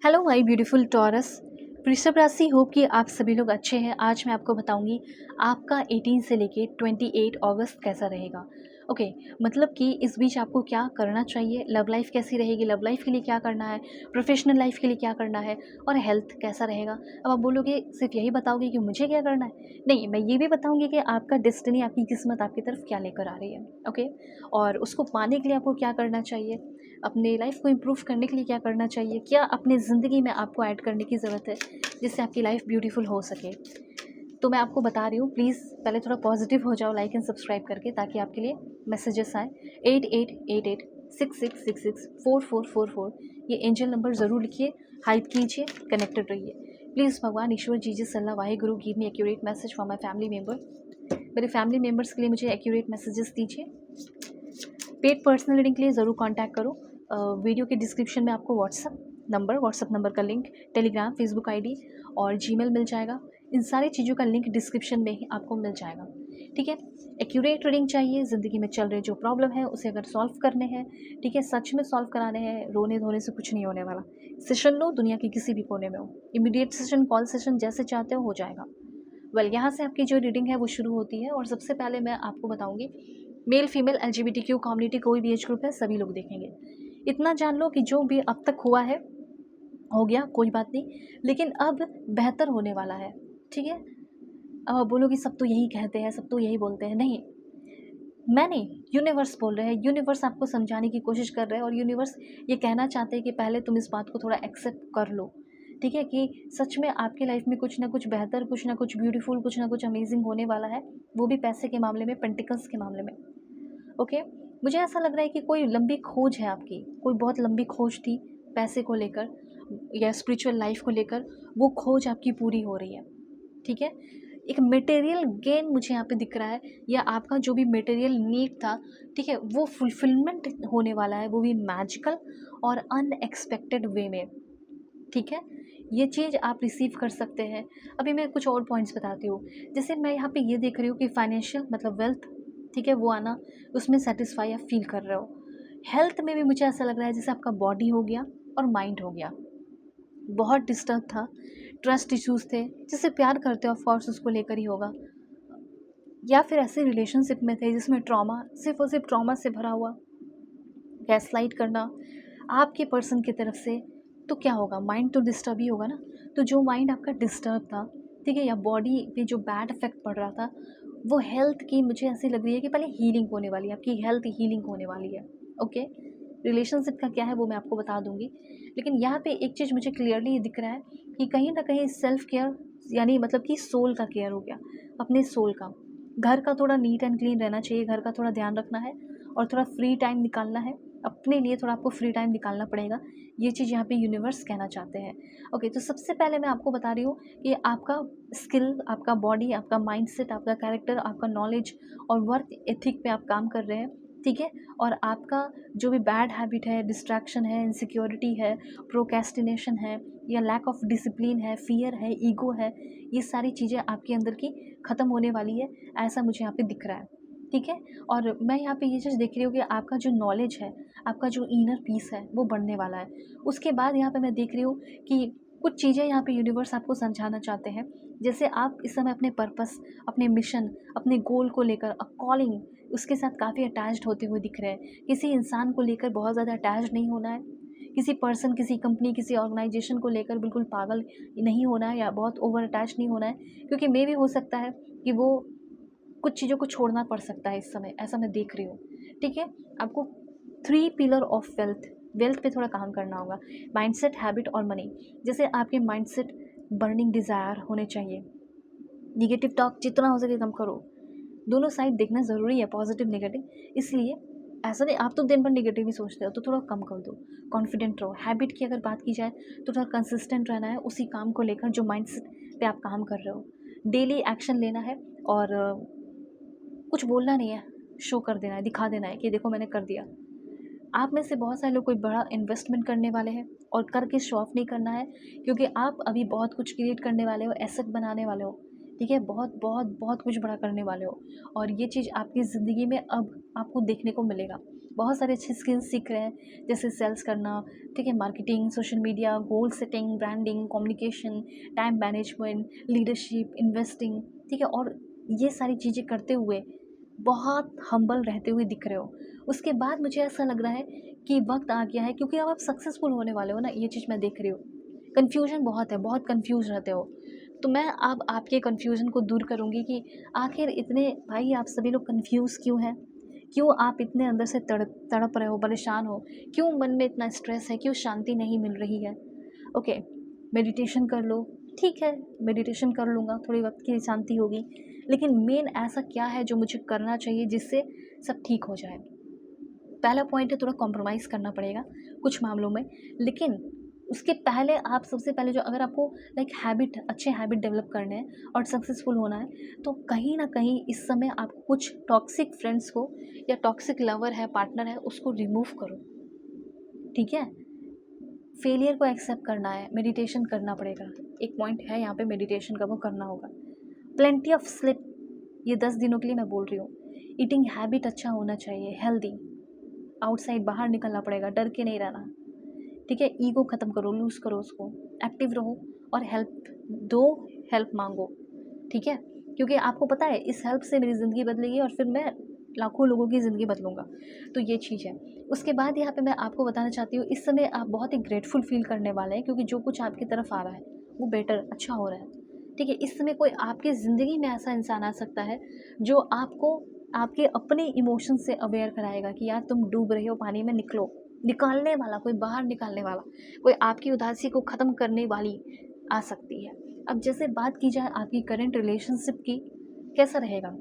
Hello my beautiful taurus. वृषभ राशि, hope कि आप सभी लोग अच्छे हैं। आज मैं आपको बताऊंगी आपका 18 से लेके 28 अगस्त कैसा रहेगा। ओके, मतलब कि इस बीच आपको क्या करना चाहिए, लव लाइफ कैसी रहेगी, लव लाइफ के लिए क्या करना है, प्रोफेशनल लाइफ के लिए क्या करना है और हेल्थ कैसा रहेगा। अब आप बोलोगे सिर्फ यही बताओगे कि मुझे क्या करना है? नहीं, मैं ये भी बताऊंगी कि आपका डेस्टिनी, आपकी किस्मत आपकी तरफ क्या लेकर आ रही है। ओके, और उसको पाने के लिए आपको क्या करना चाहिए, अपने लाइफ को इम्प्रूव करने के लिए क्या करना चाहिए, क्या अपने ज़िंदगी में आपको ऐड करने की ज़रूरत है जिससे आपकी लाइफ ब्यूटीफुल हो सके। तो मैं आपको बता रही हूँ, प्लीज़ पहले थोड़ा पॉजिटिव हो जाओ लाइक एंड सब्सक्राइब करके, ताकि आपके लिए मैसेजेस आए। 8888 66664444, ये एंजल नंबर ज़रूर लिखिए, हाइप कीजिए, कनेक्टेड रहिए। प्लीज़ भगवान ईश्वर जी सल्ला Wahe Guru give me accurate message for my family member. मेरे फैमिली मेम्बर्स के लिए मुझे एक्यूरेट मैसेजेस दीजिए। पेड पर्सनल रीडिंग के लिए ज़रूर कांटेक्ट करो। वीडियो के डिस्क्रिप्शन में आपको व्हाट्सअप नंबर का लिंक, टेलीग्राम, फेसबुक आईडी और जीमेल मिल जाएगा। इन सारी चीज़ों का लिंक डिस्क्रिप्शन में ही आपको मिल जाएगा। ठीक है, एक्यूरेट रीडिंग चाहिए, ज़िंदगी में चल रहे जो प्रॉब्लम है उसे अगर सॉल्व करने हैं, ठीक है, सच में सॉल्व कराने हैं, रोने धोने से कुछ नहीं होने वाला। सेशन लो, दुनिया के किसी भी कोने में हो, इमीडिएट सेशन, कॉल सेशन, जैसे चाहते हो जाएगा। यहाँ से आपकी जो रीडिंग है वो शुरू होती है। और सबसे पहले मैं आपको बताऊंगी, मेल फीमेल LGBTQ कम्युनिटी, कोई भी एज ग्रुप है, सभी लोग देखेंगे। इतना जान लो कि जो भी अब तक हुआ है हो गया, कोई बात नहीं, लेकिन अब बेहतर होने वाला है। ठीक है, अब आप बोलोगे सब तो यही कहते हैं, सब तो यही बोलते हैं। नहीं, मैं नहीं, यूनिवर्स बोल रहे हैं। यूनिवर्स आपको समझाने की कोशिश कर रहे हैं और यूनिवर्स ये कहना चाहते हैं कि पहले तुम इस बात को थोड़ा एक्सेप्ट कर लो। ठीक है, कि सच में आपकी लाइफ में कुछ ना कुछ बेहतर, कुछ ना कुछ ब्यूटीफुल, कुछ ना कुछ अमेजिंग होने वाला है, वो भी पैसे के मामले में, पेंटिकल्स के मामले में। ओके, मुझे ऐसा लग रहा है कि कोई लंबी खोज है आपकी, कोई बहुत लंबी खोज थी पैसे को लेकर या स्पिरिचुअल लाइफ को लेकर, वो खोज आपकी पूरी हो रही है। ठीक है, एक मटेरियल गेन मुझे यहाँ पे दिख रहा है, या आपका जो भी मटेरियल नीड था, ठीक है, वो फुलफिलमेंट होने वाला है, वो भी मैजिकल और अनएक्सपेक्टेड वे में। ठीक है, ये चीज़ आप रिसीव कर सकते हैं। अभी मैं कुछ और पॉइंट्स बताती हूँ। जैसे मैं यहाँ पे ये देख रही हूँ कि फाइनेंशियल मतलब वेल्थ, ठीक है, वो आना, उसमें सेटिस्फाई आप फील कर रहे हो। हेल्थ में भी मुझे ऐसा लग रहा है जैसे आपका बॉडी हो गया और माइंड हो गया, बहुत डिस्टर्ब था, ट्रस्ट इश्यूज थे। जिससे प्यार करते हो ऑफकोर्स उसको लेकर ही होगा, या फिर ऐसे रिलेशनशिप में थे जिसमें ट्रॉमा, सिर्फ और सिर्फ ट्रॉमा से भरा हुआ, गैसलाइट करना आपके पर्सन की तरफ से, तो क्या होगा, माइंड तो डिस्टर्ब ही होगा ना। तो जो माइंड आपका डिस्टर्ब था, ठीक है, या बॉडी पे जो बैड इफेक्ट पड़ रहा था, वो हेल्थ की मुझे ऐसी लग रही है कि पहले हीलिंग होने वाली है, आपकी हेल्थ हीलिंग होने वाली है। ओके, रिलेशनशिप का क्या है वो मैं आपको बता दूंगी, लेकिन यहाँ पे एक चीज़ मुझे क्लियरली ये दिख रहा है कि कहीं ना कहीं सेल्फ केयर, यानी मतलब कि सोल का केयर हो गया, अपने सोल का। घर का थोड़ा नीट एंड क्लीन रहना चाहिए, घर का थोड़ा ध्यान रखना है और थोड़ा फ्री टाइम निकालना है अपने लिए, थोड़ा आपको फ्री टाइम निकालना पड़ेगा। ये चीज़ यहाँ पे यूनिवर्स कहना चाहते हैं। ओके, तो सबसे पहले मैं आपको बता रही हूँ कि आपका स्किल, आपका बॉडी, आपका माइंडसेट, आपका कैरेक्टर, आपका नॉलेज और वर्क एथिक पे आप काम कर रहे हैं। ठीक है, और आपका जो भी बैड हैबिट है, डिस्ट्रैक्शन है, इनसिक्योरिटी है, प्रोकेस्टिनेशन है, या लैक ऑफ डिसिप्लिन है, फियर है, ईगो है, ये सारी चीज़ें आपके अंदर की ख़त्म होने वाली है, ऐसा मुझे यहाँ पे दिख रहा है। ठीक है, और मैं यहाँ पे ये चीज़ देख रही हूँ कि आपका जो नॉलेज है, आपका जो इनर पीस है, वो बढ़ने वाला है। उसके बाद यहाँ पे मैं देख रही हूँ कि कुछ चीज़ें यहाँ पे यूनिवर्स आपको समझाना चाहते हैं। जैसे आप इस समय अपने पर्पस, अपने मिशन, अपने गोल को लेकर, कॉलिंग, उसके साथ काफ़ी अटैच्ड होते हुए दिख रहे हैं। किसी इंसान को लेकर बहुत ज़्यादा अटैच नहीं होना है, किसी पर्सन, किसी कंपनी, किसी ऑर्गेनाइजेशन को लेकर बिल्कुल पागल नहीं होना है, या बहुत ओवर अटैच नहीं होना है, क्योंकि मे भी हो सकता है कि वो कुछ चीज़ों को छोड़ना पड़ सकता है इस समय, ऐसा मैं देख रही हूँ। ठीक है, आपको 3 पिलर ऑफ वेल्थ, वेल्थ पे थोड़ा काम करना होगा, माइंडसेट, हैबिट और मनी। जैसे आपके माइंडसेट, बर्निंग डिज़ायर होने चाहिए, निगेटिव टॉक जितना हो सके कम करो, दोनों साइड देखना ज़रूरी है, पॉजिटिव नेगेटिव। इसलिए ऐसा नहीं आप तो दिन भर नेगेटिव ही सोचते हो, तो थोड़ा कम कर दो, कॉन्फिडेंट रहो। हैबिट की अगर बात की जाए तो थोड़ा कंसिस्टेंट रहना है उसी काम को लेकर जो माइंडसेट पे आप काम कर रहे हो। डेली एक्शन लेना है और कुछ बोलना नहीं है, शो कर देना है, दिखा देना है कि देखो मैंने कर दिया। आप में से बहुत सारे लोग कोई बड़ा इन्वेस्टमेंट करने वाले हैं और करके शो ऑफ नहीं करना है, क्योंकि आप अभी बहुत कुछ क्रिएट करने वाले हो, एसेट बनाने वाले हो। ठीक है, बहुत बहुत बहुत कुछ बड़ा करने वाले हो, और ये चीज़ आपकी ज़िंदगी में अब आपको देखने को मिलेगा। बहुत सारे अच्छे स्किल्स सीख रहे हैं, जैसे सेल्स करना, ठीक है, marketing, social media, goal setting, branding, communication, time management, leadership, investing, ठीक है। और ये सारी चीज़ें करते हुए बहुत हम्बल रहते हुए दिख रहे हो। उसके बाद मुझे ऐसा लग रहा है कि वक्त आ गया है, क्योंकि अब आप सक्सेसफुल होने वाले हो ना, ये चीज़ मैं देख रही हूँ। कन्फ्यूजन बहुत है, बहुत कन्फ्यूज रहते हो, तो मैं अब आपके कन्फ्यूजन को दूर करूँगी कि आखिर इतने भाई आप सभी लोग कन्फ्यूज़ क्यों हैं? क्यों आप इतने अंदर से तड़प रहे हो, परेशान हो? क्यों मन में इतना स्ट्रेस है? क्यों शांति नहीं मिल रही है? ओके, मेडिटेशन कर लो, ठीक है, मेडिटेशन कर लूँगा, थोड़ी वक्त की शांति होगी, लेकिन मेन ऐसा क्या है जो मुझे करना चाहिए जिससे सब ठीक हो जाए? पहला पॉइंट है, थोड़ा कॉम्प्रोमाइज़ करना पड़ेगा कुछ मामलों में, लेकिन उसके पहले आप सबसे पहले जो, अगर आपको लाइक हैबिट, अच्छे हैबिट डेवलप करने हैं और सक्सेसफुल होना है, तो कहीं ना कहीं इस समय आपको कुछ टॉक्सिक फ्रेंड्स को या टॉक्सिक लवर है, पार्टनर है, उसको रिमूव करो, ठीक है। फेलियर को एक्सेप्ट करना है, मेडिटेशन करना पड़ेगा, एक पॉइंट है यहाँ पे मेडिटेशन का, वो करना होगा। प्लेंटी ऑफ स्लिप, ये 10 दिनों के लिए मैं बोल रही हूँ। ईटिंग हैबिट अच्छा होना चाहिए, हेल्दी, आउटसाइड बाहर निकलना पड़ेगा, डर के नहीं रहना, ठीक है। ईगो ख़त्म करो, लूज़ करो उसको, एक्टिव रहो और हेल्प दो, हेल्प मांगो, ठीक है। क्योंकि आपको पता है इस हेल्प से मेरी ज़िंदगी बदलेगी और फिर मैं लाखों लोगों की ज़िंदगी बदलूँगा, तो ये चीज़ है। उसके बाद यहाँ पे मैं आपको बताना चाहती हूँ, इस समय आप बहुत ही ग्रेटफुल फील करने वाले हैं, क्योंकि जो कुछ आपकी तरफ आ रहा है वो बेटर, अच्छा हो रहा है, ठीक है। इस समय कोई आपकी ज़िंदगी में ऐसा इंसान आ सकता है जो आपको आपके अपने इमोशन से अवेयर कराएगा कि यार तुम डूब रहे हो पानी में, निकलो, निकालने वाला, कोई बाहर निकालने वाला, कोई आपकी उदासी को ख़त्म करने वाली आ सकती है। अब जैसे बात की जाए आपकी करंट रिलेशनशिप की, कैसा रहेगा?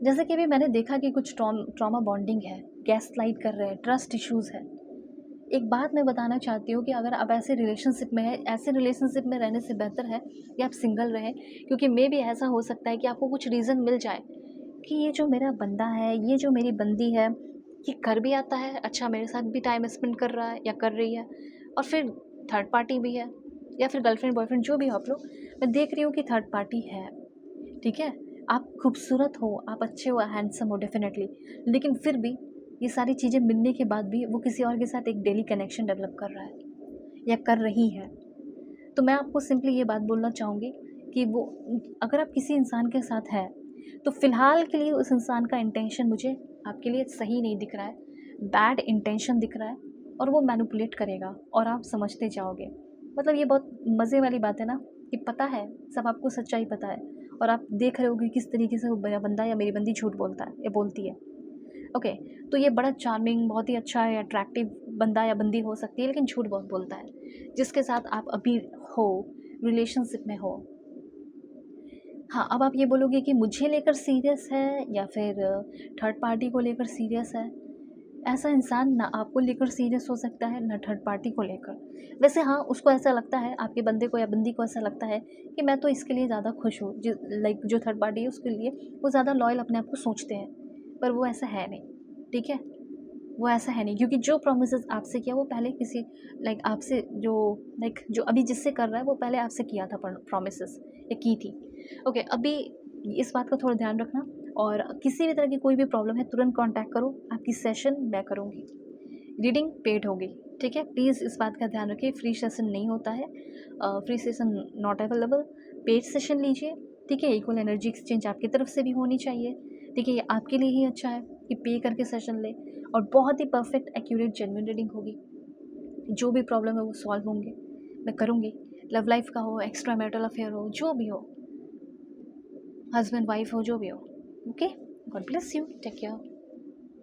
जैसे कि अभी मैंने देखा कि कुछ ट्रॉमा बॉन्डिंग है, गैसलाइट कर रहे हैं, ट्रस्ट इश्यूज़ है। एक बात मैं बताना चाहती हूँ कि अगर आप ऐसे रिलेशनशिप में हैं, ऐसे रिलेशनशिप में रहने से बेहतर है कि आप सिंगल रहें, क्योंकि मे बी ऐसा हो सकता है कि आपको कुछ रीज़न मिल जाए कि ये जो मेरा बंदा है, ये जो मेरी बंदी है, ये कर भी आता है, अच्छा मेरे साथ भी टाइम स्पेंड कर रहा है या कर रही है, और फिर थर्ड पार्टी भी है, या फिर गर्लफ्रेंड बॉयफ्रेंड जो भी हो आप लोग, मैं देख रही हूँ कि थर्ड पार्टी है, ठीक है। आप खूबसूरत हो, आप अच्छे हो, हैंडसम हो डेफिनेटली, लेकिन फिर भी ये सारी चीज़ें मिलने के बाद भी वो किसी और के साथ एक डेली कनेक्शन डेवलप कर रहा है या कर रही है। तो मैं आपको सिंपली ये बात बोलना चाहूँगी कि वो, अगर आप किसी इंसान के साथ हैं तो फ़िलहाल के लिए उस इंसान का इंटेंशन मुझे आपके लिए सही नहीं दिख रहा है, बैड इंटेंशन दिख रहा है, और वो मैनिपुलेट करेगा और आप समझते जाओगे। मतलब ये बहुत मज़े वाली बात है ना, कि पता है, सब आपको सच्चाई पता है, और आप देख रहे हो कि किस तरीके से वो मेरा बंदा या मेरी बंदी झूठ बोलता है या बोलती है। ओके, तो ये बड़ा चार्मिंग, बहुत ही अच्छा या अट्रैक्टिव बंदा या बंदी हो सकती है, लेकिन झूठ बहुत बोलता है, जिसके साथ आप अभी हो, रिलेशनशिप में हो। हाँ, अब आप ये बोलोगे कि मुझे लेकर सीरियस है या फिर थर्ड पार्टी को लेकर सीरियस है। ऐसा इंसान ना आपको लेकर सीरियस हो सकता है, ना थर्ड पार्टी को लेकर। वैसे हाँ, उसको ऐसा लगता है, आपके बंदे को या बंदी को ऐसा लगता है कि मैं तो इसके लिए ज़्यादा खुश हूँ, लाइक जो थर्ड पार्टी है उसके लिए वो ज़्यादा लॉयल अपने आप को सोचते हैं, पर वो ऐसा है नहीं, ठीक है। वो ऐसा है नहीं, क्योंकि जो प्रोमिसेस आपसे किया वो पहले किसी, लाइक आपसे जो, लाइक जो अभी जिससे कर रहा है वो पहले आपसे किया था प्रोमिसेस, या की थी। ओके, अभी इस बात का थोड़ा ध्यान रखना, और किसी भी तरह की कोई भी प्रॉब्लम है तुरंत कांटेक्ट करो, आपकी सेशन मैं करूँगी, रीडिंग पेड होगी, ठीक है। प्लीज़ इस बात का ध्यान रखिए, फ्री सेशन नहीं होता है, free session not available, paid session लीजिए, ठीक है। इक्वल एनर्जी एक्सचेंज आपकी तरफ से भी होनी चाहिए, ठीक है। ये आपके लिए ही अच्छा है कि पे करके सेशन ले, और बहुत ही परफेक्ट, एक्यूरेट, जेन्युइन रीडिंग होगी, जो भी प्रॉब्लम है वो सॉल्व होंगे, मैं करूँगी। लव लाइफ का हो, एक्स्ट्रा मैरिटल अफेयर हो, जो भी हो, हस्बैंड वाइफ हो, जो भी हो, okay. God bless you, take care.